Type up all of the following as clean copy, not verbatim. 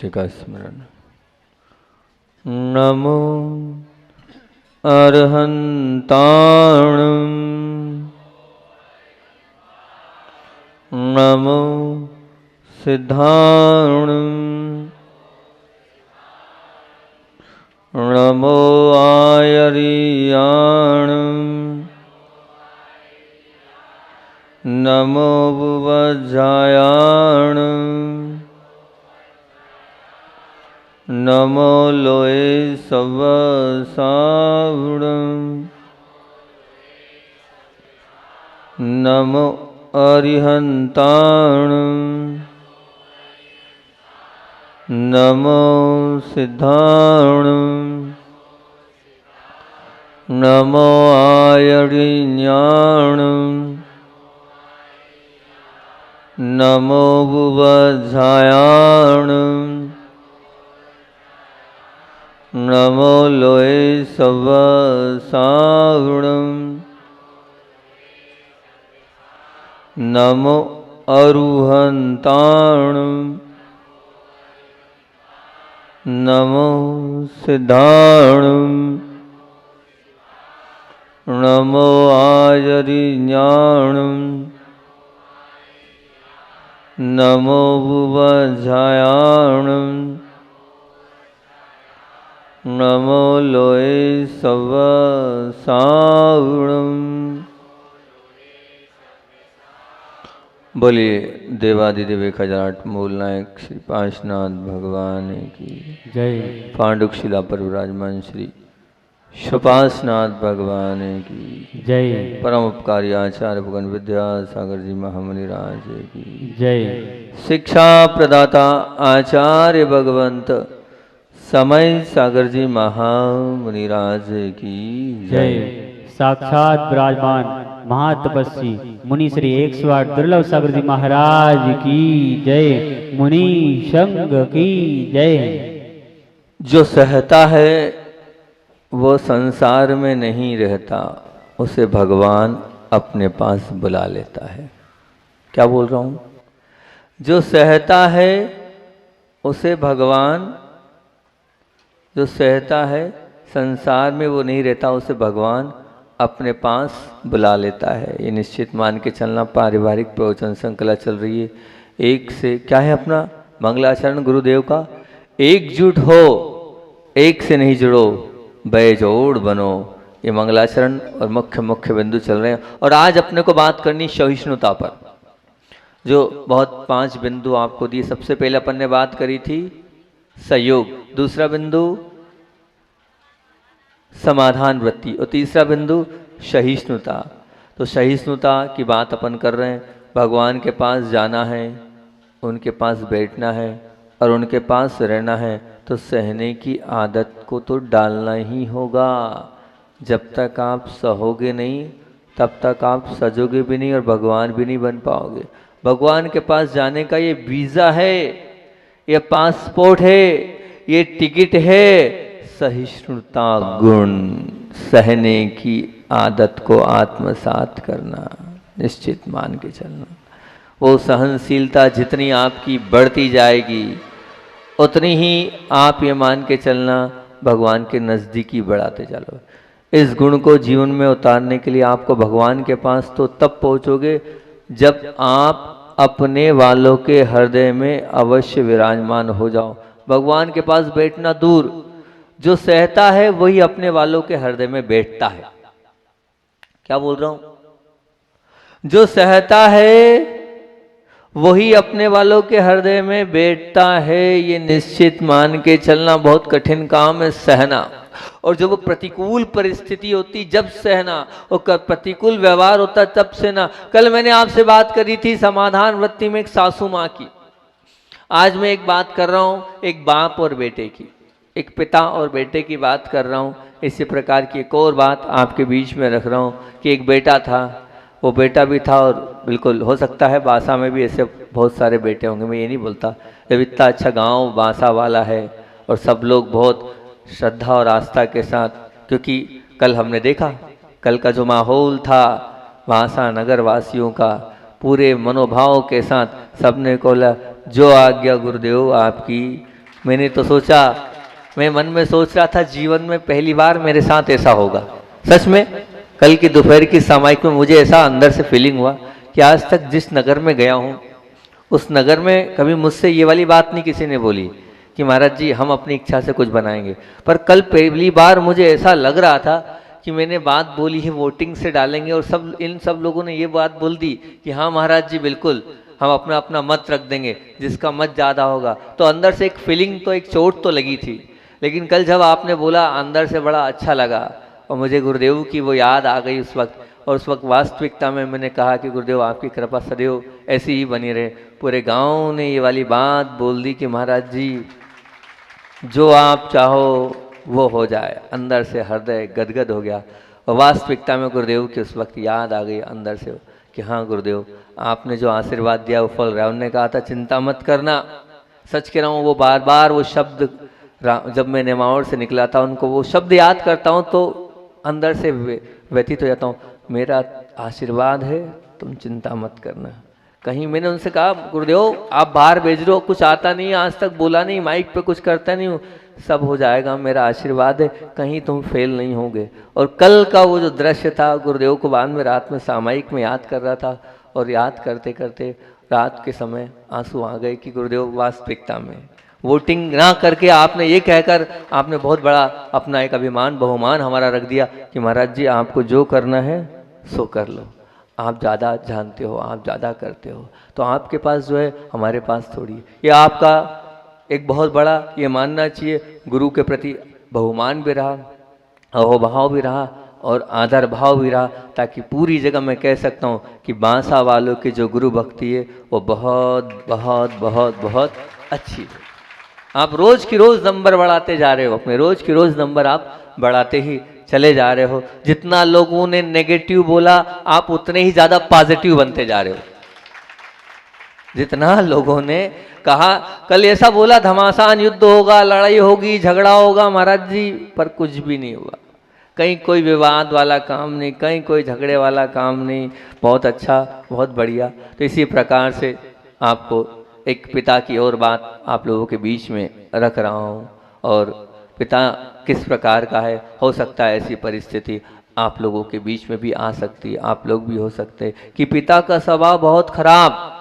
नमस्ते का स्मरण। नमो अरहन्ताणं नमो सिद्धाणं नमो आयर्याणं नमो बुवज्जायाणं नमो लोये सवसावणं नमो अरिहन्ताणं नमो सिद्धाणं नमो आयर्याणं नमो बुवज्जायाणं नमो लोये सवसावणं नमो अरुहन्ताणं नमो सिद्धाणं नमो आयर्याणं नमो बुवज्जायाणं नमो लोये सवसावणं। बोलिए देवादिदेव 1008 मूल नायक श्री पांचनाथ भगवान की जय। पांडुक शिला पर विराजमान श्री शपासनाथ भगवान की जय। परम उपकारी आचार्य भगवान विद्यासागर जी महामुनि राज की जय। शिक्षा प्रदाता आचार्य भगवंत समय सागर जी महामुनि राज की जय। साक्षात विराजमान महातपस्वी मुनि श्री 108 दुर्लभ सागर जी महाराज की जय। मुनि संघ की जय। जो सहता है वो संसार में नहीं रहता, उसे भगवान अपने पास बुला लेता है। क्या बोल रहा हूँ? जो सहता है उसे भगवान, जो सहता है संसार में वो नहीं रहता, उसे भगवान अपने पास बुला लेता है। ये निश्चित मान के चलना। पारिवारिक प्रवचन श्रृंखला चल रही है। एक से क्या है अपना मंगलाचरण गुरुदेव का, एकजुट हो एक से नहीं जुड़ो बेजोड़ बनो। ये मंगलाचरण और मुख्य मुख्य बिंदु चल रहे हैं। और आज अपने को बात करनी सहिष्णुता पर, जो बहुत 5 बिंदु आपको दिए। सबसे पहले अपन ने बात करी थी सहयोग, दूसरा बिंदु समाधान वृत्ति और तीसरा बिंदु सहिष्णुता। तो सहिष्णुता की बात अपन कर रहे हैं। भगवान के पास जाना है, उनके पास बैठना है और उनके पास रहना है, तो सहने की आदत को तो डालना ही होगा। जब तक आप सहोगे नहीं तब तक आप सजोगे भी नहीं और भगवान भी नहीं बन पाओगे। भगवान के पास जाने का ये वीज़ा है, ये पासपोर्ट है, ये टिकट है। सहिष्णुता गुण, सहने की आदत को आत्मसात करना, निश्चित मान के चलना। वो सहनशीलता जितनी आपकी बढ़ती जाएगी उतनी ही आप ये मान के चलना भगवान के नज़दीकी बढ़ाते चलो। इस गुण को जीवन में उतारने के लिए आपको भगवान के पास तो तब पहुँचोगे जब आप अपने वालों के हृदय में अवश्य विराजमान हो जाओ। भगवान के पास बैठना दूर, जो सहता है वही अपने वालों के हृदय में बैठता है। क्या बोल रहा हूं? जो सहता है वही अपने वालों के हृदय में बैठता है। ये निश्चित मान के चलना बहुत कठिन काम है, सहना। और जब वो प्रतिकूल परिस्थिति होती जब सहना, और प्रतिकूल व्यवहार होता तब सहना। कल मैंने आपसे बात करी थी समाधान वृत्ति में एक सासू माँ की। आज मैं एक बात कर रहा हूं एक बाप और बेटे की, एक पिता और बेटे की बात कर रहा हूं। इसी प्रकार की एक और बात आपके बीच में रख रहा हूं कि एक बेटा था, वो बेटा भी था और बिल्कुल हो सकता है बांसा में भी ऐसे बहुत सारे बेटे होंगे, मैं ये नहीं बोलता। जब इतना अच्छा गांव बांसा वाला है और सब लोग बहुत श्रद्धा और आस्था के साथ, क्योंकि कल हमने देखा कल का जो माहौल था बांसा नगर वासियों का, पूरे मनोभाव के साथ सबने बोला जो आज्ञा गुरुदेव आपकी, मैंने तो सोचा, मैं मन में सोच रहा था जीवन में पहली बार मेरे साथ ऐसा होगा। सच में कल की दोपहर की सामायिक में मुझे ऐसा अंदर से फीलिंग हुआ कि आज तक जिस नगर में गया हूँ उस नगर में कभी मुझसे ये वाली बात नहीं किसी ने बोली कि महाराज जी हम अपनी इच्छा से कुछ बनाएंगे। पर कल पहली बार मुझे ऐसा लग रहा था कि मैंने बात बोली है वोटिंग से डालेंगे, और इन सब लोगों ने ये बात बोल दी कि हाँ महाराज जी बिल्कुल हम अपना अपना मत रख देंगे, जिसका मत ज़्यादा होगा। तो अंदर से एक फीलिंग, तो एक चोट तो लगी थी, लेकिन कल जब आपने बोला अंदर से बड़ा अच्छा लगा और मुझे गुरुदेव की वो याद आ गई उस वक्त। और उस वक्त वास्तविकता में मैंने कहा कि गुरुदेव आपकी कृपा सदैव ऐसी ही बनी रहे। पूरे गांव ने ये वाली बात बोल दी कि महाराज जी जो आप चाहो वो हो जाए। अंदर से हृदय गदगद हो गया और वास्तविकता में गुरुदेव की उस वक्त याद आ गई अंदर से कि हाँ गुरुदेव आपने जो आशीर्वाद दिया वो फल रहा है। उन्होंने कहा था चिंता मत करना। सच कह रहा हूँ, वो बार बार वो शब्द जब मैं नेमावर से निकला था उनको वो शब्द याद करता हूँ तो अंदर से व्यतीत हो जाता हूँ, मेरा आशीर्वाद है तुम चिंता मत करना। कहीं मैंने उनसे कहा गुरुदेव आप बाहर भेज रहे हो, कुछ आता नहीं, आज तक बोला नहीं, माइक पे कुछ करता नहीं हूँ, सब हो जाएगा, मेरा आशीर्वाद है, कहीं तुम फेल नहीं होगे। और कल का वो जो दृश्य था गुरुदेव को बाद में रात में सामायिक में याद कर रहा था और याद करते करते रात के समय आंसू आ गए कि गुरुदेव वास्तविकता में वोटिंग ना करके आपने ये कहकर आपने बहुत बड़ा अपना एक अभिमान बहुमान हमारा रख दिया कि महाराज जी आपको जो करना है सो कर लो, आप ज़्यादा जानते हो, आप ज़्यादा करते हो, तो आपके पास जो है हमारे पास थोड़ी। ये आपका एक बहुत बड़ा ये मानना चाहिए गुरु के प्रति बहुमान भी रहा, अहोभाव भी रहा और आदर भाव भी रहा, ताकि पूरी जगह मैं कह सकता हूँ कि बांसा वालों की जो गुरु भक्ति है वो बहुत बहुत बहुत बहुत अच्छी है। आप रोज की रोज नंबर बढ़ाते जा रहे हो, अपने रोज की रोज नंबर आप बढ़ाते ही चले जा रहे हो। जितना लोगों ने नेगेटिव बोला आप उतने ही ज्यादा पॉजिटिव बनते जा रहे हो। जितना लोगों ने कहा कल ऐसा बोला घमासान युद्ध होगा, लड़ाई होगी, झगड़ा होगा महाराज जी, पर कुछ भी नहीं हुआ। कहीं कोई विवाद वाला काम नहीं, कहीं कोई झगड़े वाला काम नहीं। बहुत अच्छा, बहुत बढ़िया। तो इसी प्रकार से आपको एक पिता की और बात आप लोगों के बीच में रख रहा हूँ। और पिता किस प्रकार का है, हो सकता है ऐसी परिस्थिति आप लोगों के बीच में भी आ सकती है, आप लोग भी हो सकते हैं कि पिता का स्वभाव बहुत खराब,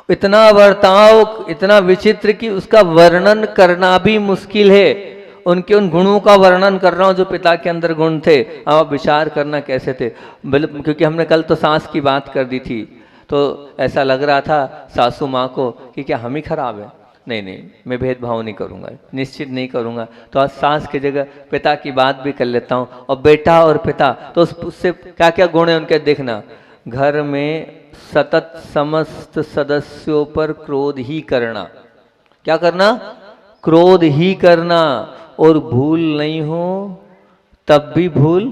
इतना बर्ताव इतना विचित्र कि उसका वर्णन करना भी मुश्किल है। उनके उन गुणों का वर्णन कर रहा हूँ जो पिता के अंदर गुण थे। अब आप विचार करना कैसे थे, क्योंकि हमने कल तो सास की बात कर दी थी, तो ऐसा लग रहा था सासू माँ को कि क्या हम ही खराब हैं। नहीं नहीं, मैं भेदभाव नहीं करूँगा, निश्चित नहीं करूँगा। तो आज सास की जगह पिता की बात भी कर लेता हूँ। और बेटा और पिता, तो उससे क्या क्या गुण है उनके देखना। घर में सतत समस्त सदस्यों पर क्रोध ही करना। क्या करना? क्रोध ही करना। और भूल नहीं हो तब भी भूल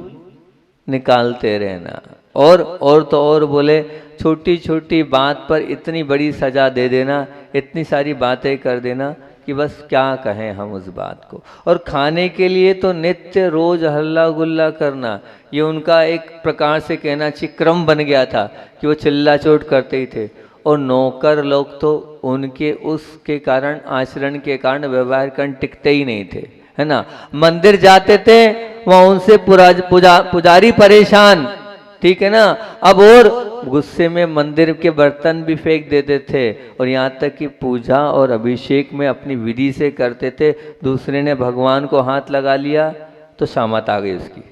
निकालते रहना। और तो और बोले छोटी छोटी बात पर इतनी बड़ी सजा दे देना, इतनी सारी बातें कर देना कि बस क्या कहें हम उस बात को। और खाने के लिए तो नित्य रोज हल्ला गुल्ला करना, ये उनका एक प्रकार से कहना चाहिए क्रम बन गया था कि वो चिल्ला चोट करते ही थे। और नौकर लोग तो उनके उसके कारण, आचरण के कारण, व्यवहार कारण टिकते ही नहीं थे, है ना। मंदिर जाते थे वहां उनसे पुजारी परेशान, ठीक है ना। अब और गुस्से में मंदिर के बर्तन भी फेंक देते थे, और यहाँ तक कि पूजा और अभिषेक में अपनी विधि से करते थे। दूसरे ने भगवान को हाथ लगा लिया तो शामत आ गई उसकी।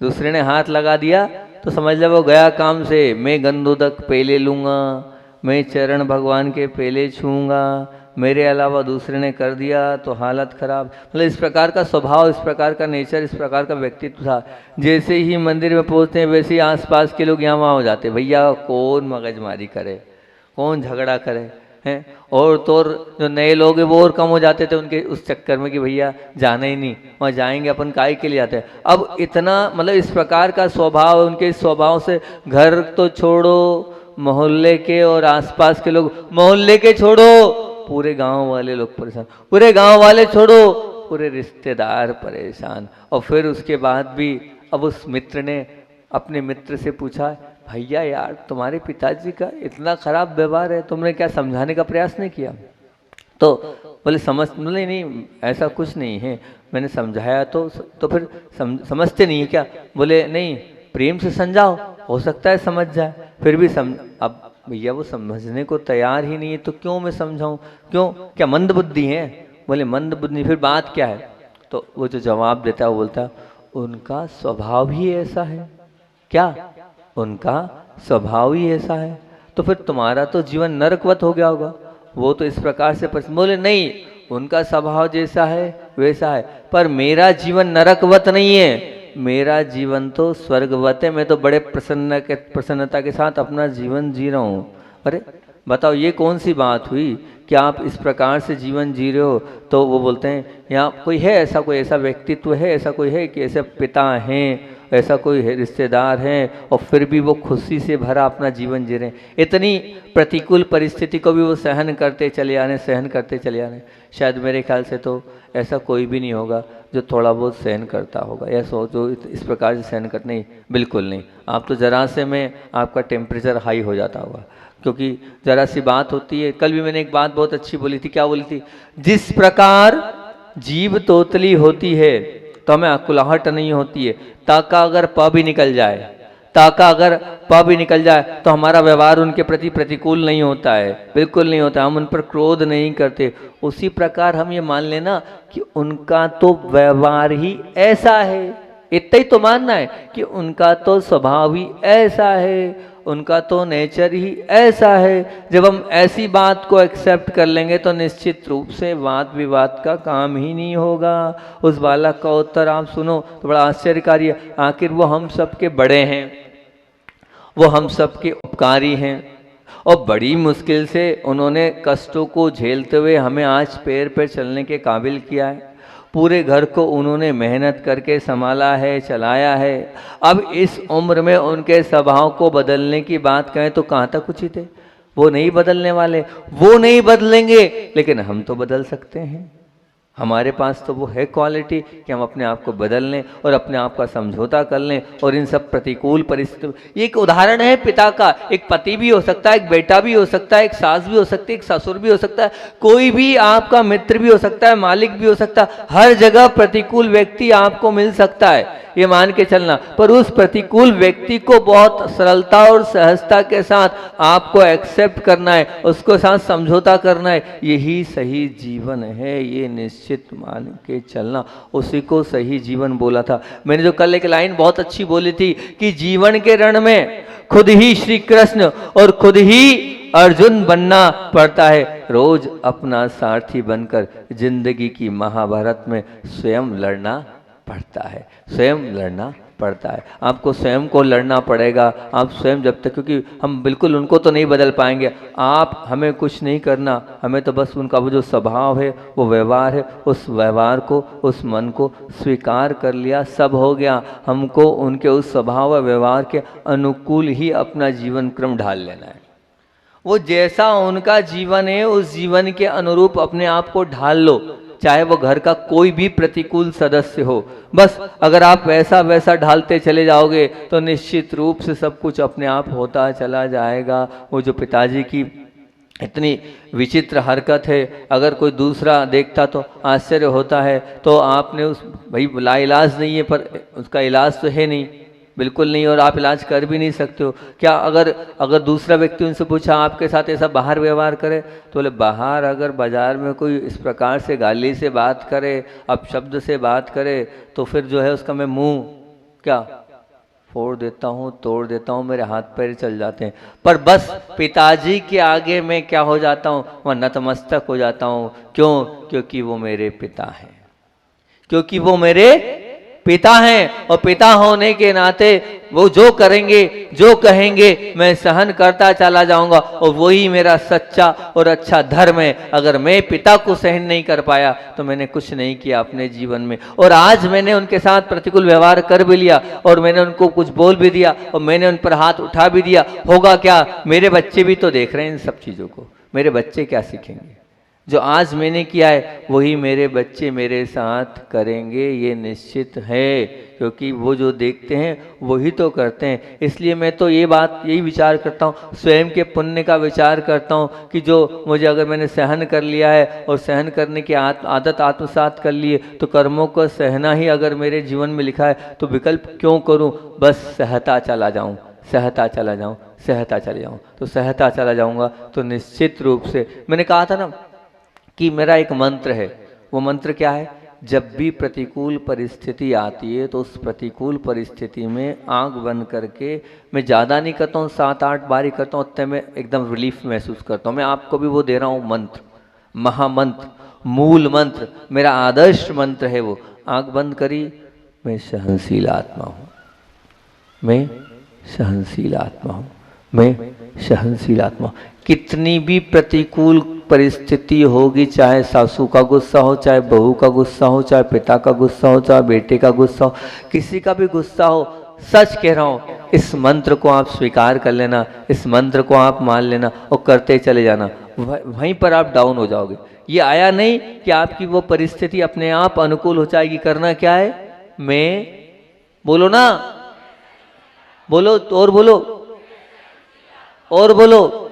दूसरे ने हाथ लगा दिया तो समझ लो वो गया काम से। मैं गंधोदक पहले लूँगा, मैं चरण भगवान के पहले छूँगा, मेरे अलावा दूसरे ने कर दिया तो हालत खराब। मतलब इस प्रकार का स्वभाव, इस प्रकार का नेचर, इस प्रकार का व्यक्तित्व था। जैसे ही मंदिर में पहुंचते हैं वैसे ही आसपास के लोग यहाँ वहाँ हो जाते, भैया कौन मगजमारी करे, कौन झगड़ा करे हैं। और तो और जो नए लोग हैं वो और कम हो जाते थे उनके उस चक्कर में कि भैया जाना ही नहीं, वहाँ जाएंगे अपन काहे के लिए आते हैं। अब इतना मतलब इस प्रकार का स्वभाव, उनके इस स्वभाव से घर तो छोड़ो, मोहल्ले के और आसपास के लोग, मोहल्ले के छोड़ो पूरे गांव वाले लोग परेशान, पूरे गांव वाले छोड़ो पूरे रिश्तेदार परेशान। और फिर उसके बाद भी अब उस मित्र ने अपने मित्र से पूछा, भैया यार तुम्हारे पिताजी का इतना खराब व्यवहार है, तुमने क्या समझाने का प्रयास नहीं किया? तो बोले बोले नहीं ऐसा कुछ नहीं है, मैंने समझाया तो फिर समझते नहीं है क्या? बोले नहीं, प्रेम से समझाओ, हो सकता है समझ जाए। फिर भी अब भैया वो समझने को तैयार ही नहीं है तो क्यों मैं समझाऊं? क्यों, क्या मंद बुद्धि है? बोले मंद बुद्धि, फिर बात क्या है? तो वो जो जवाब देता है वो बोलता है उनका स्वभाव ही ऐसा है। क्या? उनका स्वभाव ही ऐसा है। तो फिर तुम्हारा तो जीवन नरकवत हो गया होगा। वो तो इस प्रकार से बोले नहीं, उनका स्वभाव जैसा है वैसा है, पर मेरा जीवन नरकवत नहीं है, मेरा जीवन तो स्वर्गवत है। मैं तो बड़े प्रसन्नता के साथ अपना जीवन जी रहा हूँ। अरे बताओ ये कौन सी बात हुई कि आप इस प्रकार से जीवन जी रहे हो? तो वो बोलते हैं यहाँ कोई है ऐसा, कोई ऐसा व्यक्तित्व है, ऐसा कोई है कि ऐसे पिता हैं, ऐसा कोई है रिश्तेदार हैं और फिर भी वो खुशी से भरा अपना जीवन जी रहे हैं। इतनी प्रतिकूल परिस्थिति को भी वो सहन करते चले आ रहे हैं, सहन करते चले आ रहे हैं। शायद मेरे ख्याल से तो ऐसा कोई भी नहीं होगा जो थोड़ा बहुत सहन करता होगा, या सोचो इस प्रकार से सहन कर, नहीं बिल्कुल नहीं। आप तो जरा से में आपका टेम्परेचर हाई हो जाता होगा, क्योंकि जरा सी बात होती है। कल भी मैंने एक बात बहुत अच्छी बोली थी। क्या बोली थी? जिस प्रकार जीभ तोतली होती है तो हमें अकुलाहट नहीं होती है, ताका अगर प भी निकल जाए, ताका अगर प भी निकल जाए तो हमारा व्यवहार उनके प्रति प्रतिकूल नहीं होता है, बिल्कुल नहीं होता, हम उन पर क्रोध नहीं करते। उसी प्रकार हम ये मान लेना कि उनका तो व्यवहार ही ऐसा है, इतना ही तो मानना है कि उनका तो स्वभाव ही ऐसा है, उनका तो नेचर ही ऐसा है। जब हम ऐसी बात को एक्सेप्ट कर लेंगे तो निश्चित रूप से वाद विवाद का काम ही नहीं होगा। उस बालक का उत्तर आप सुनो तो बड़ा आश्चर्यकारी है। आखिर वो हम सबके बड़े हैं, वो हम सबके उपकारी हैं और बड़ी मुश्किल से उन्होंने कष्टों को झेलते हुए हमें आज पैर पर चलने के काबिल किया है। पूरे घर को उन्होंने मेहनत करके संभाला है, चलाया है। अब इस उम्र में उनके स्वभाव को बदलने की बात कहें तो कहाँ तक उचित है? वो नहीं बदलने वाले, वो नहीं बदलेंगे, लेकिन हम तो बदल सकते हैं। हमारे पास तो वो है क्वालिटी कि हम अपने आप को बदल लें और अपने आप का समझौता कर लें और इन सब प्रतिकूल परिस्थितियों। ये एक उदाहरण है पिता का। एक पति भी हो सकता है, एक बेटा भी हो सकता है, एक सास भी हो सकती है, एक ससुर भी हो सकता है, कोई भी आपका मित्र भी हो सकता है, मालिक भी हो सकता है। हर जगह प्रतिकूल व्यक्ति आपको मिल सकता है, ये मान के चलना। पर उस प्रतिकूल व्यक्ति को बहुत सरलता और सहजता के साथ आपको एक्सेप्ट करना है, उसको साथ समझौता करना है। यही सही जीवन है, ये निश्चित मान के चलना। उसी को सही जीवन बोला था। मैंने जो कल एक लाइन बहुत अच्छी बोली थी कि जीवन के रण में खुद ही श्री कृष्ण और खुद ही अर्जुन बनना पड़ता है। रोज अपना सारथी बनकर जिंदगी की महाभारत में स्वयं लड़ना पड़ता है, स्वयं लड़ना पड़ता है। आपको स्वयं को लड़ना पड़ेगा। आप स्वयं जब तक, क्योंकि हम बिल्कुल उनको तो नहीं बदल पाएंगे। आप हमें कुछ नहीं करना, हमें तो बस उनका वो जो स्वभाव है, वो व्यवहार है, उस व्यवहार को, उस मन को स्वीकार कर लिया, सब हो गया। हमको उनके उस स्वभाव व व्यवहार के अनुकूल ही अपना जीवन क्रम ढाल लेना है। वो जैसा उनका जीवन है उस जीवन के अनुरूप अपने आप को ढाल लो, चाहे वो घर का कोई भी प्रतिकूल सदस्य हो। बस अगर आप वैसा वैसा ढालते चले जाओगे तो निश्चित रूप से सब कुछ अपने आप होता चला जाएगा। वो जो पिताजी की इतनी विचित्र हरकत है, अगर कोई दूसरा देखता तो आश्चर्य होता है। तो आपने उस भाई लाइलाज नहीं है, पर उसका इलाज तो है नहीं, बिल्कुल नहीं, और आप इलाज कर भी नहीं सकते हो। क्या अगर दूसरा व्यक्ति उनसे पूछा आपके साथ ऐसा बाहर व्यवहार करे, तो बोले बाहर अगर बाजार में कोई इस प्रकार से गाली से बात करे, अपशब्द से बात करे, तो फिर जो है उसका मैं मुंह क्या फोड़ देता हूँ, तोड़ देता हूँ, मेरे हाथ पैर चल जाते हैं। पर बस पिताजी के आगे मैं क्या हो जाता हूँ, वह नतमस्तक हो जाता हूँ। क्यों? क्योंकि वो मेरे पिता हैं, क्योंकि वो मेरे पिता हैं। और पिता होने के नाते वो जो करेंगे, जो कहेंगे, मैं सहन करता चला जाऊंगा, और वही मेरा सच्चा और अच्छा धर्म है। अगर मैं पिता को सहन नहीं कर पाया तो मैंने कुछ नहीं किया अपने जीवन में। और आज मैंने उनके साथ प्रतिकूल व्यवहार कर भी लिया, और मैंने उनको कुछ बोल भी दिया, और मैंने उन पर हाथ उठा भी दिया। होगा क्या? मेरे बच्चे भी तो देख रहे हैं इन सब चीज़ों को, मेरे बच्चे क्या सीखेंगे? जो आज मैंने किया है वही मेरे बच्चे मेरे साथ करेंगे, ये निश्चित है, क्योंकि वो जो देखते हैं वही तो करते हैं। इसलिए मैं तो ये बात यही विचार करता हूँ, स्वयं के पुण्य का विचार करता हूँ कि जो मुझे अगर मैंने सहन कर लिया है और सहन करने की आदत आत्मसात कर ली है, तो कर्मों को सहना ही अगर मेरे जीवन में लिखा है तो विकल्प क्यों करूँ, बस सहता चला जाऊँ, सहता चला जाऊँ, सहता चले जाऊँ। तो सहता चला जाऊँगा तो निश्चित रूप से, मैंने कहा था ना कि मेरा एक मंत्र है। वो मंत्र क्या है? जब भी प्रतिकूल परिस्थिति आती है तो उस प्रतिकूल परिस्थिति में आंख बंद करके, मैं ज़्यादा नहीं करता हूँ, 7-8 बार ही करता हूँ, उतने में एकदम रिलीफ महसूस करता हूँ। मैं आपको भी वो दे रहा हूँ मंत्र, महामंत्र, मूल मंत्र, मेरा आदर्श मंत्र है वो। आंख बंद करी, मैं सहनशील आत्मा हूँ, मैं सहनशील आत्मा हूँ, मैं सहनशील आत्मा। कितनी भी प्रतिकूल परिस्थिति होगी, चाहे सासू का गुस्सा हो, चाहे बहू का गुस्सा हो, चाहे पिता का गुस्सा हो, चाहे बेटे का गुस्सा हो, किसी का भी गुस्सा हो, सच कह रहा हूँ, इस मंत्र को आप स्वीकार कर लेना, इस मंत्र को आप मान लेना और करते चले जाना, वहीं पर आप डाउन हो जाओगे। ये आया नहीं कि आपकी वो परिस्थिति अपने आप अनुकूल हो जाएगी। करना क्या है? मैं, बोलो ना, बोलो और बोलो और बोलो,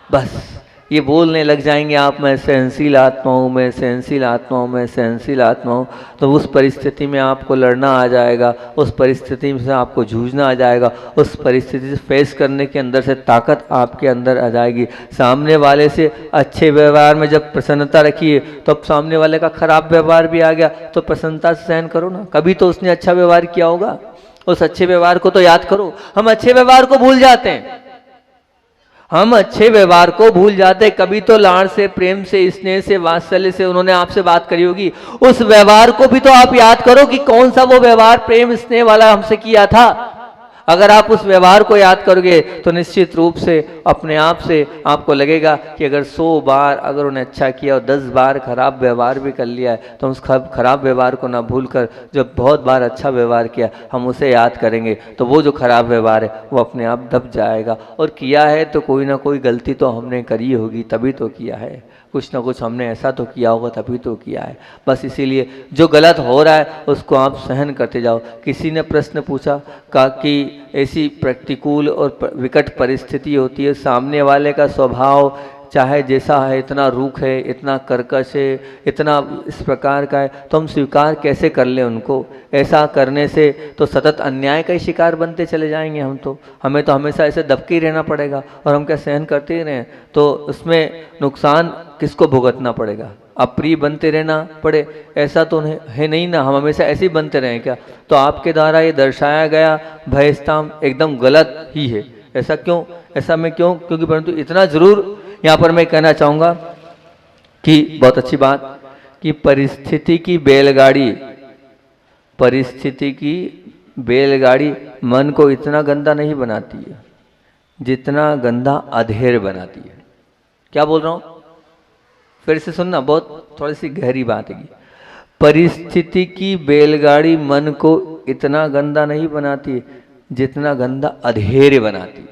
बस ये बोलने लग जाएंगे आप, मैं सहनशील आत्मा हूँ, मैं सहनशील आत्मा हूँ, मैं सहनशील आत्मा हूँ, तो उस परिस्थिति में आपको लड़ना आ जाएगा, उस परिस्थिति से आपको जूझना आ जाएगा, उस परिस्थिति से फेस करने के अंदर से ताकत आपके अंदर आ जाएगी। सामने वाले से अच्छे व्यवहार में जब प्रसन्नता रखिए, तो अब सामने वाले का खराब व्यवहार भी आ गया तो प्रसन्नता से सहन करो ना। कभी तो उसने अच्छा व्यवहार किया होगा, उस अच्छे व्यवहार को तो याद करो। हम अच्छे व्यवहार को भूल जाते हैं, हम अच्छे व्यवहार को भूल जाते हैं। कभी तो लाड़ से, प्रेम से, स्नेह से, वात्सल्य से उन्होंने आपसे बात करी होगी, उस व्यवहार को भी तो आप याद करो कि कौन सा वो व्यवहार प्रेम स्नेह वाला हमसे किया था। अगर आप उस व्यवहार को याद करोगे तो निश्चित रूप से अपने आप से आपको लगेगा कि अगर 100 बार अगर उन्हें अच्छा किया और 10 बार खराब व्यवहार भी कर लिया है, तो उस खराब व्यवहार को ना भूलकर जब बहुत बार अच्छा व्यवहार किया हम उसे याद करेंगे, तो वो जो खराब व्यवहार है वो अपने आप दब जाएगा। और किया है तो कोई ना कोई गलती तो हमने करी होगी, तभी तो किया है, कुछ ना कुछ हमने ऐसा तो किया होगा तभी तो किया है। बस इसीलिए जो गलत हो रहा है उसको आप सहन करते जाओ। किसी ने प्रश्न पूछा कि ऐसी प्रतिकूल और विकट परिस्थिति होती है, सामने वाले का स्वभाव चाहे जैसा है, इतना रूख है, इतना कर्कश है, इतना इस प्रकार का है, तो हम स्वीकार कैसे कर लें उनको? ऐसा करने से तो सतत अन्याय का ही शिकार बनते चले जाएंगे हम। तो हमें तो हमेशा ऐसे दबके ही रहना पड़ेगा, और हम क्या सहन करते ही रहें तो उसमें नुकसान किसको भुगतना पड़ेगा? अप्रिय बनते रहना पड़े, ऐसा तो है नहीं ना, हम हमेशा ऐसे ही बनते रहें क्या? तो आपके द्वारा ये दर्शाया गया भयस्ताम एकदम गलत ही है। ऐसा क्यों? ऐसा मैं क्यों? क्योंकि परंतु इतना जरूर यहाँ पर मैं कहना चाहूँगा कि बहुत अच्छी बात कि परिस्थिति की बैलगाड़ी मन को इतना गंदा नहीं बनाती है जितना गंदा अधेर बनाती है। क्या बोल रहा हूँ? फिर से सुनना, बहुत थोड़ी सी गहरी बात है। परिस्थिति की बैलगाड़ी मन को इतना गंदा नहीं बनाती जितना गंदा अधेर बनाती है,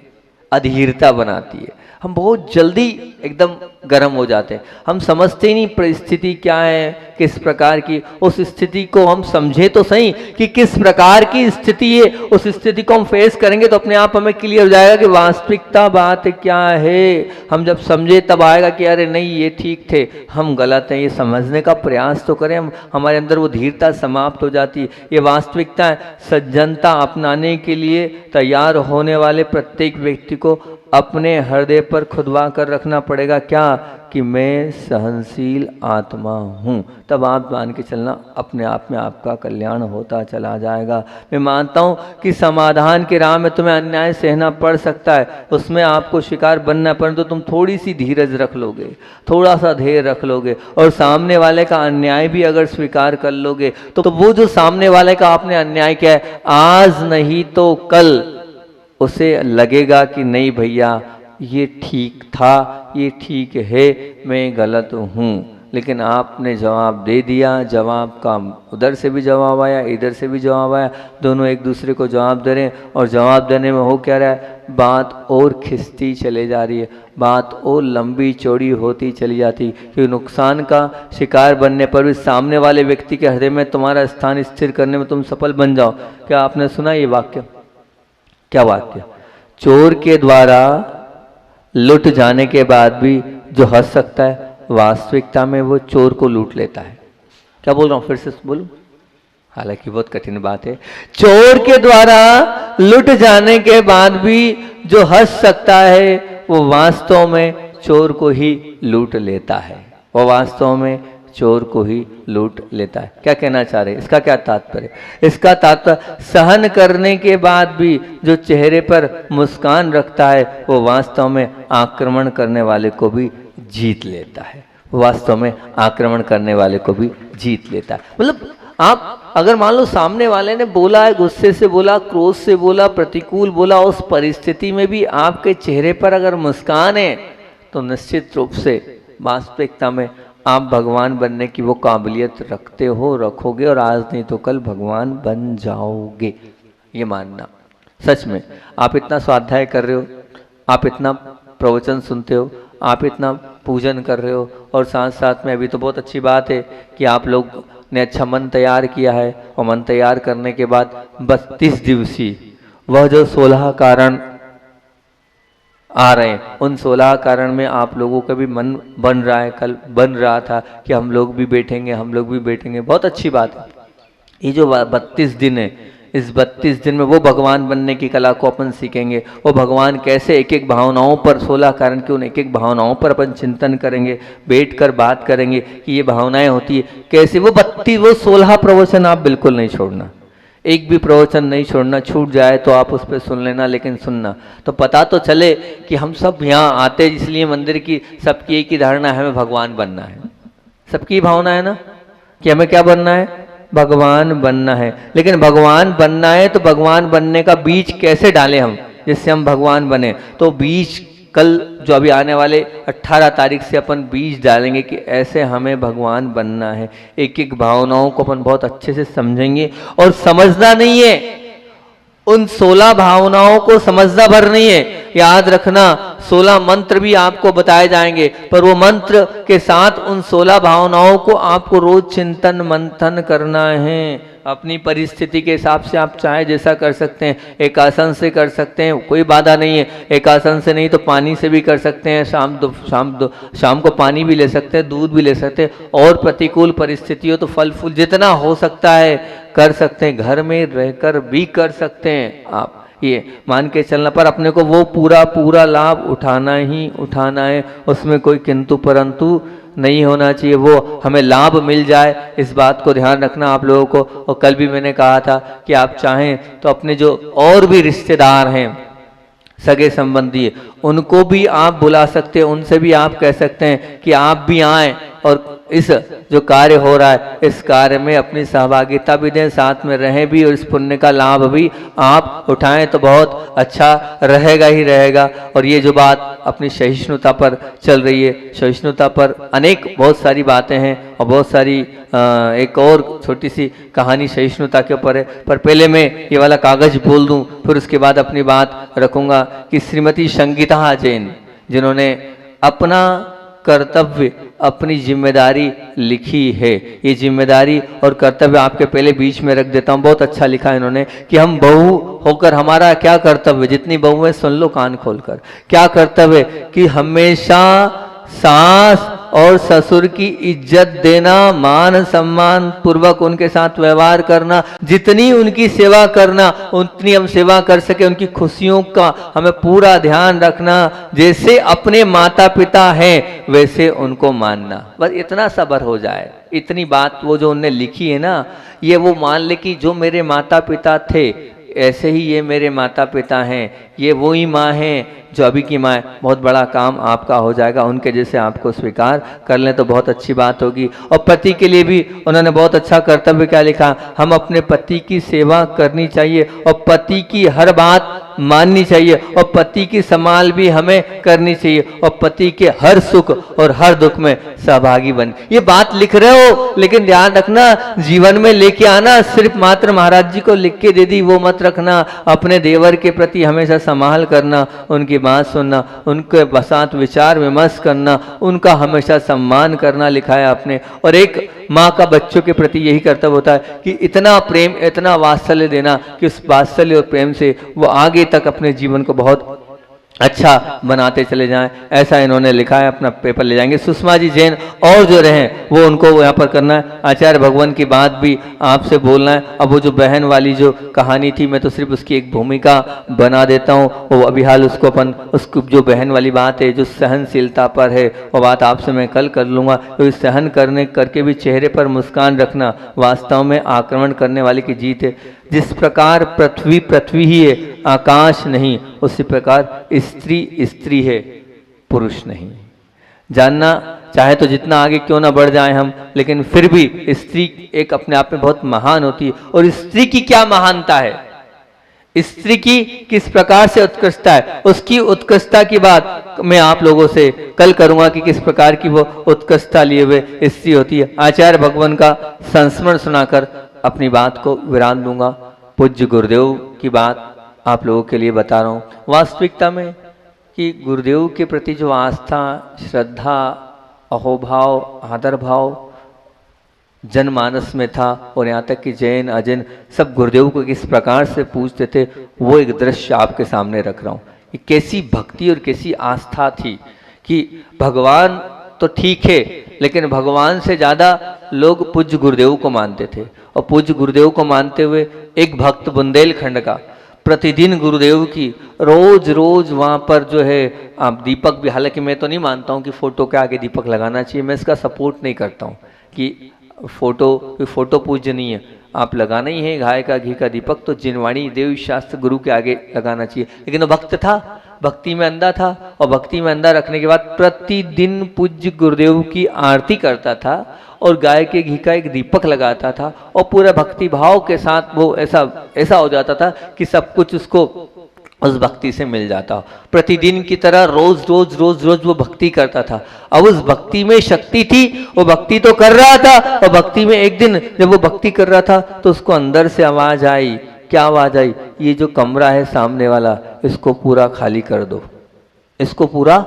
अधीरता बनाती है। हम बहुत जल्दी एकदम गर्म हो जाते हैं, हम समझते ही नहीं परिस्थिति क्या है, किस प्रकार की। उस स्थिति को हम समझे तो सही कि किस प्रकार की स्थिति है, उस स्थिति को हम फेस करेंगे तो अपने आप हमें क्लियर हो जाएगा कि वास्तविकता बात क्या है। हम जब समझे तब आएगा कि अरे नहीं ये ठीक थे, हम गलत हैं, ये समझने का प्रयास तो करें हम। हमारे अंदर वो धीरता समाप्त हो जाती है। ये वास्तविकता है। सज्जनता अपनाने के लिए तैयार होने वाले प्रत्येक व्यक्ति को अपने हृदय पर खुदवा कर रखना पड़ेगा क्या? कि मैं सहनशील आत्मा हूँ। तब आप मान के चलना अपने आप में आपका कल्याण होता चला जाएगा। मैं मानता हूँ कि समाधान के राह में तुम्हें अन्याय सहना पड़ सकता है, उसमें आपको शिकार बनना, परंतु तुम थोड़ी सी धीरज रख लोगे, थोड़ा सा धैर्य रख लोगे और सामने वाले का अन्याय भी अगर स्वीकार कर लोगे तो वो जो सामने वाले का आपने अन्याय किया है, आज नहीं तो कल उसे लगेगा कि नहीं भैया ये ठीक था, ये ठीक है, मैं गलत हूँ। लेकिन आपने जवाब दे दिया। जवाब का उधर से भी जवाब आया, इधर से भी जवाब आया, दोनों एक दूसरे को जवाब दे रहे हैं। और जवाब देने में हो क्या रहा है, बात और खिंचती चले जा रही है, बात और लंबी चौड़ी होती चली जाती। क्योंकि नुकसान का शिकार बनने पर भी सामने वाले व्यक्ति के हृदय में तुम्हारा स्थान स्थिर करने में तुम सफल बन जाओ। क्या आपने सुना ये वाक्य? क्या वाक्य? चोर के द्वारा लुट जाने के बाद भी जो हंस सकता है, वास्तविकता में वो चोर को लूट लेता है। क्या बोल रहा हूं, फिर से बोलूं? हालांकि बहुत कठिन बात है। चोर के द्वारा लुट जाने के बाद भी जो हंस सकता है, वो वास्तव में चोर को ही लूट लेता है। वो वास्तव में चोर को ही लूट लेता है। क्या कहना चाह रहे हैं? इसका क्या तात्पर्य? इसका तात्पर्य सहन करने के बाद भी जो चेहरे पर मुस्कान रखता है, वो वास्तव में आक्रमण करने वाले को भी जीत लेता है। वास्तव में आक्रमण करने वाले को भी जीत लेता है। मतलब आप अगर मान लो सामने वाले ने बोला है, गुस्से से बोला, क्रोध से बोला, प्रतिकूल बोला, उस परिस्थिति में भी आपके चेहरे पर अगर मुस्कान है, तो निश्चित रूप से वास्तविकता में आप भगवान बनने की वो काबिलियत रखते हो, रखोगे, और आज नहीं तो कल भगवान बन जाओगे। ये मानना सच में। आप इतना स्वाध्याय कर रहे हो, आप इतना प्रवचन सुनते हो, आप इतना पूजन कर रहे हो, और साथ साथ में अभी तो बहुत अच्छी बात है कि आप लोग ने अच्छा मन तैयार किया है। और मन तैयार करने के बाद 32 दिवसीय वह जो 16 कारण आ रहे हैं, उन 16 कारण में आप लोगों का भी मन बन रहा है। कल बन रहा था कि हम लोग भी बैठेंगे, हम लोग भी बैठेंगे। बहुत अच्छी बात है। ये जो 32 दिन है, इस 32 दिन में वो भगवान बनने की कला को अपन सीखेंगे। वो भगवान कैसे एक एक भावनाओं पर, 16 कारण क्यों एक एक भावनाओं पर अपन चिंतन करेंगे, बैठकर बात करेंगे कि ये भावनाएं होती है कैसे। वो 16 प्रवचन आप बिल्कुल नहीं छोड़ना, एक भी प्रवचन नहीं छोड़ना। छूट जाए तो आप उस पर सुन लेना, लेकिन सुनना तो पता तो चले कि हम सब यहाँ आते इसलिए मंदिर की, सबकी एक ही धारणा है, हमें भगवान बनना है। सबकी भावना है ना कि हमें क्या बनना है, भगवान बनना है। लेकिन भगवान बनना है तो भगवान बनने का बीज कैसे डालें हम, जिससे हम भगवान बने? तो बीज कल जो अभी आने वाले 18 तारीख से अपन बीज डालेंगे कि ऐसे हमें भगवान बनना है। एक एक भावनाओं को अपन बहुत अच्छे से समझेंगे। और समझना नहीं है, उन 16 भावनाओं को समझना भर नहीं है। याद रखना, 16 मंत्र भी आपको बताए जाएंगे, पर वो मंत्र के साथ उन 16 भावनाओं को आपको रोज चिंतन मंथन करना है। अपनी परिस्थिति के हिसाब से आप चाहे जैसा कर सकते हैं। एक आसन से कर सकते हैं, कोई बाधा नहीं है। एक आसन से नहीं तो पानी से भी कर सकते हैं। शाम को पानी भी ले सकते हैं, दूध भी ले सकते हैं। और प्रतिकूल परिस्थिति हो तो फल फूल जितना हो सकता है कर सकते हैं। घर में रहकर भी कर सकते हैं आप, ये मान के चलना। पर अपने को वो पूरा लाभ उठाना ही उठाना है। उसमें कोई किंतु परंतु नहीं होना चाहिए। वो हमें लाभ मिल जाए, इस बात को ध्यान रखना आप लोगों को। और कल भी मैंने कहा था कि आप चाहें तो अपने जो और भी रिश्तेदार हैं, सगे संबंधी, उनको भी आप बुला सकते हैं। उनसे भी आप कह सकते हैं कि आप भी आएं और इस जो कार्य हो रहा है, इस कार्य में अपनी सहभागिता भी दें, साथ में रहें भी, और इस पुण्य का लाभ भी आप उठाएं तो बहुत अच्छा रहेगा ही रहेगा। और ये जो बात अपनी सहिष्णुता पर चल रही है, सहिष्णुता पर अनेक बहुत सारी बातें हैं, और बहुत सारी एक और छोटी सी कहानी सहिष्णुता के ऊपर है। पर पहले मैं ये वाला कागज बोल दूं, फिर उसके बाद अपनी बात रखूंगा। कि श्रीमती संगीता जैन, जिन्होंने अपना कर्तव्य, अपनी जिम्मेदारी लिखी है, ये जिम्मेदारी और कर्तव्य आपके पहले बीच में रख देता हूँ। बहुत अच्छा लिखा है इन्होंने कि हम बहू होकर हमारा क्या कर्तव्य, जितनी बहू है सुन लो कान खोलकर, क्या कर्तव्य कि हमेशा सास और ससुर की इज्जत देना, मान सम्मान पूर्वक उनके साथ व्यवहार करना, जितनी उनकी सेवा करना उतनी हम सेवा कर सके, उनकी खुशियों का हमें पूरा ध्यान रखना, जैसे अपने माता पिता हैं वैसे उनको मानना। बस इतना सब्र हो जाए। इतनी बात वो जो उनने लिखी है ना, ये वो मान ले कि जो मेरे माता पिता थे ऐसे ही ये मेरे माता पिता हैं, ये वो ही माँ हैं जो अभी की माँ है। बहुत बड़ा काम आपका हो जाएगा, उनके जैसे आपको स्वीकार कर लें तो बहुत अच्छी बात होगी। और पति के लिए भी उन्होंने बहुत अच्छा कर्तव्य क्या लिखा, हम अपने पति की सेवा करनी चाहिए और पति की हर बात माननी चाहिए और पति की संभाल भी हमें करनी चाहिए और पति के हर सुख और हर दुख में सहभागी बन। ये बात लिख रहे हो लेकिन ध्यान रखना, जीवन में लेके आना। सिर्फ मात्र महाराज जी को लिख के दे दी वो मत रखना। अपने देवर के प्रति हमेशा संभाल करना, उनकी बात सुनना, उनके साथ विचार विमर्श करना, उनका हमेशा सम्मान करना लिखा है आपने। और एक माँ का बच्चों के प्रति यही कर्तव्य होता है कि इतना प्रेम, इतना वात्सल्य देना कि उस वात्सल्य और प्रेम से वो आगे तक अपने जीवन को बहुत अच्छा बनाते चले जाएं। ऐसा इन्होंने लिखा है, अपना पेपर ले जाएंगे। सुषमा जी जैन और जो रहे वो उनको यहाँ पर करना है। आचार्य भगवान की बात भी आपसे बोलना है। अब वो जो बहन वाली जो कहानी थी, मैं तो सिर्फ उसकी एक भूमिका बना देता हूँ। वो अभी हाल उसको अपन, उसको जो बहन वाली बात है जो सहनशीलता पर है, वो बात आपसे मैं कल कर लूँगा। तो इस सहन करने करके भी चेहरे पर मुस्कान रखना वास्तव में आक्रमण करने वाले की जीत है। जिस प्रकार पृथ्वी पृथ्वी ही है, आकाश नहीं, उसी प्रकार स्त्री स्त्री है, पुरुष नहीं। जानना चाहे तो जितना आगे क्यों ना बढ़ जाए हम, लेकिन फिर भी स्त्री एक अपने आप में बहुत महान होती है। और स्त्री की क्या महानता है, स्त्री की किस प्रकार से उत्कृष्टता है, उसकी उत्कृष्टता की बात मैं आप लोगों से कल करूंगा कि किस प्रकार की वो उत्कृष्टता लिए हुए स्त्री होती है। आचार्य भगवान का संस्मरण सुनाकर अपनी बात को विराम दूंगा। पूज्य गुरुदेव की बात आप लोगों के लिए बता रहा हूँ। वास्तविकता में कि गुरुदेव के प्रति जो आस्था, श्रद्धा, अहोभाव, आदर भाव जनमानस में था, और यहाँ तक कि जैन अजैन सब गुरुदेव को किस प्रकार से पूजते थे, वो एक दृश्य आपके सामने रख रहा हूँ। कि कैसी भक्ति और कैसी आस्था थी कि भगवान तो ठीक है, लेकिन भगवान से ज़्यादा लोग पूज्य गुरुदेव को मानते थे। और पूज्य गुरुदेव को मानते हुए एक भक्त बुंदेलखंड का प्रतिदिन गुरुदेव की रोज रोज वहाँ पर जो है आप दीपक भी, हालांकि मैं तो नहीं मानता हूँ कि फोटो के आगे दीपक लगाना चाहिए, मैं इसका सपोर्ट नहीं करता हूँ कि फोटो पूज्य नहीं है, आप लगाना ही है गाय का घी का दीपक तो जिनवाणी देव शास्त्र गुरु के आगे लगाना चाहिए। लेकिन वो भक्त था, भक्ति में अंधा था, और भक्ति में अंधा रखने के बाद प्रतिदिन पूज्य गुरुदेव की आरती करता था और गाय के घी का एक दीपक लगाता था, और पूरा भक्ति भाव के साथ वो ऐसा हो जाता था कि सब कुछ उसको उस भक्ति से मिल जाता। प्रतिदिन की तरह रोज रोज रोज रोज वो भक्ति करता था। अब उस भक्ति में शक्ति थी, वो भक्ति तो कर रहा था, और भक्ति में एक दिन जब वो भक्ति कर रहा था तो उसको अंदर से आवाज आई। क्या आवाज आई? ये जो कमरा है सामने वाला, इसको पूरा खाली कर दो, इसको पूरा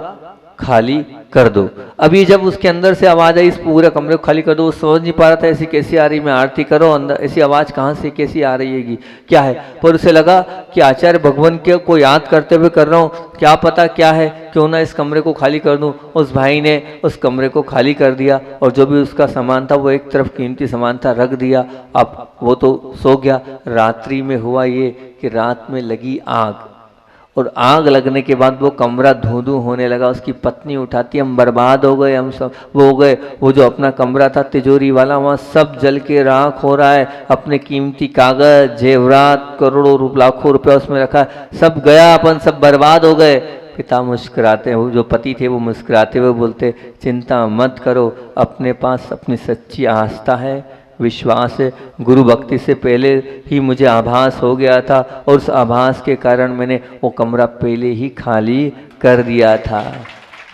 खाली कर दो। अभी जब उसके अंदर से आवाज आई इस पूरे कमरे को खाली कर दो, वो समझ नहीं पा रहा था ऐसी कैसी आ रही, मैं आरती करो अंदर ऐसी आवाज कहाँ से कैसी आ रही है, क्या है। पर उसे लगा कि आचार्य भगवान के को याद करते हुए कर रहा हूँ, क्या पता क्या है, क्यों ना इस कमरे को खाली कर दूं। उस भाई ने उस कमरे को खाली कर दिया और जो भी उसका सामान था वो एक तरफ कीमती सामान था रख दिया। अब वो तो सो गया। रात्रि में हुआ ये कि रात में लगी आग, और आग लगने के बाद वो कमरा धुआं होने लगा। उसकी पत्नी उठाती, हम बर्बाद हो गए, हम सब वो हो गए। वो जो अपना कमरा था तिजोरी वाला, वहाँ सब जल के राख हो रहा है। अपने कीमती कागज, जेवरात, करोड़ों लाखों रुपया उसमें रखा, सब गया, अपन सब बर्बाद हो गए। पिता मुस्कुराते, वो जो पति थे वो मुस्कुराते हुए बोलते, चिंता मत करो, अपने पास अपनी सच्ची आस्था है, विश्वास है। गुरु भक्ति से पहले ही मुझे आभास हो गया था और उस आभास के कारण मैंने वो कमरा पहले ही खाली कर दिया था।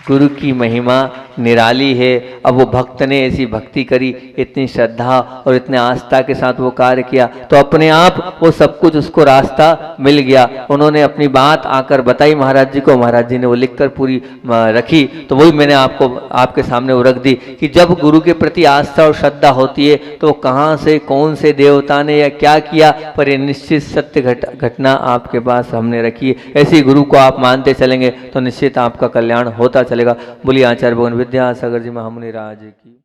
गुरु की महिमा निराली है। अब वो भक्त ने ऐसी भक्ति करी, इतनी श्रद्धा और इतने आस्था के साथ वो कार्य किया, तो अपने आप वो सब कुछ उसको रास्ता मिल गया। उन्होंने अपनी बात आकर बताई महाराज जी को, महाराज जी ने वो लिखकर पूरी रखी। तो वही मैंने आपको आपके सामने वो रख दी कि जब गुरु के प्रति आस्था और श्रद्धा होती है तो कहाँ से कौन से देवता ने या क्या किया, पर ये निश्चित सत्य घटना आपके पास हमने रखी है। ऐसे गुरु को आप मानते चलेंगे तो निश्चित आपका कल्याण होता चलेगा। बोलिए आचार्य भगवान विद्यासागर जी महामुनि राज की।